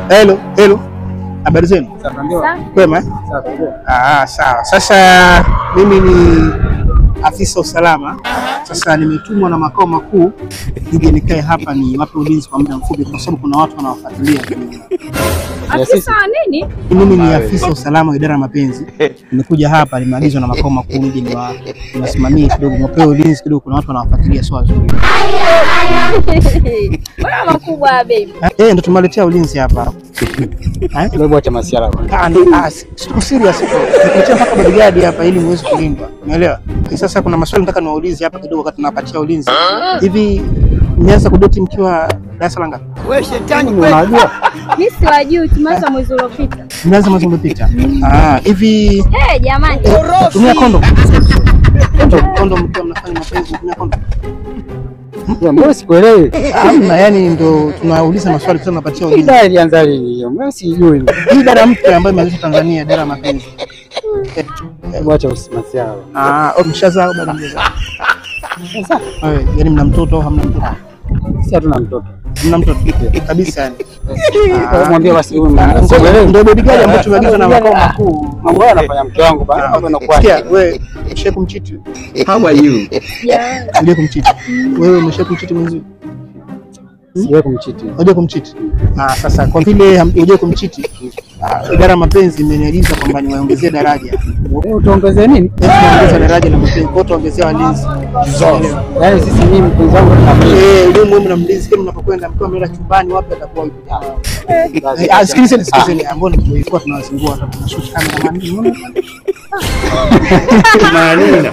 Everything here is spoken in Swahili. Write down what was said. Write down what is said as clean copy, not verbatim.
Hello, hello. Habari zenu? Kwema? Sawa. Sasa mimi ni afisa usalama. Sasa nimetumwa na makao makuu nije nikae hapa ni wape ulinzi kwa muda mfupi kwa sababu kuna watu wanawafuatilia. Afisa nini? Mimi ni afisa usalama wa idara ya mapenzi. Nimekuja hapa nimeagizwa na makao makuu nije niwasimamie kidogo, niwape ulinzi kidogo, kuna watu wanawafuatilia swala zuri. Bwana makubwa baby. Ndio tumaletea ulinzi hapa. Ndio acha masiara bwana. Siko serious. Nikuletea mpaka bodyguard hapa ili muweze kulindwa. Umeelewa? Sasa kuna maswali nataka niwaulize hapa kidogo wakati tunapatia ulinzi. Hivi mmeanza kudoti mkiwa darasa la ngapi? Wewe shetani unajua? Mimi siwajui, tumeanza mwezi uliopita. Mmeanza mwezi uliopita? Hivi Jamani. Tumia kondom. Kondom mkiwa mnafanya mapenzi tumia kondom. Mbona sikuelewi? Hamna, yani ndo tunauliza maswali kwa tunapatia ulinzi. Idara ilianza lini hiyo? Mimi sijui. Hii idara mpya ambayo imeanzishwa Tanzania, idara ya mapenzi. Acha usimasiara. Mshazaa bado mjazaa. Sasa yani mna mtoto au hamna mtoto? Sisi hatuna mtoto. Mna mtoto kabisa yani. Mwambie basi huyu ndio bodyguard ambaye tumeagizwa na makao makuu. Mambo anafanya mke wangu bana, mambo yanakuwa. Wewe umeshakumchiti? How are you? Yeah. Unajua kumchiti. Wewe umeshakumchiti mwenzi? Siwe kumchiti. Unajua kumchiti? Sasa kwa vile unajua kumchiti, idara ya mapenzi imeniagiza kwamba niwaongezee daraja. Wewe utaongezea nini? Tunaongeza daraja la mapenzi, kwa tuongezea walinzi. Yaani sisi mimi mpenzi wangu ndio muhimu na mlinzi kama unapokwenda mkiwa mnaenda chumbani wapi atakuwa yupo. Sikilizeni ambao tulikuwa tunawazingua watu tunashuti kamera. Maneno.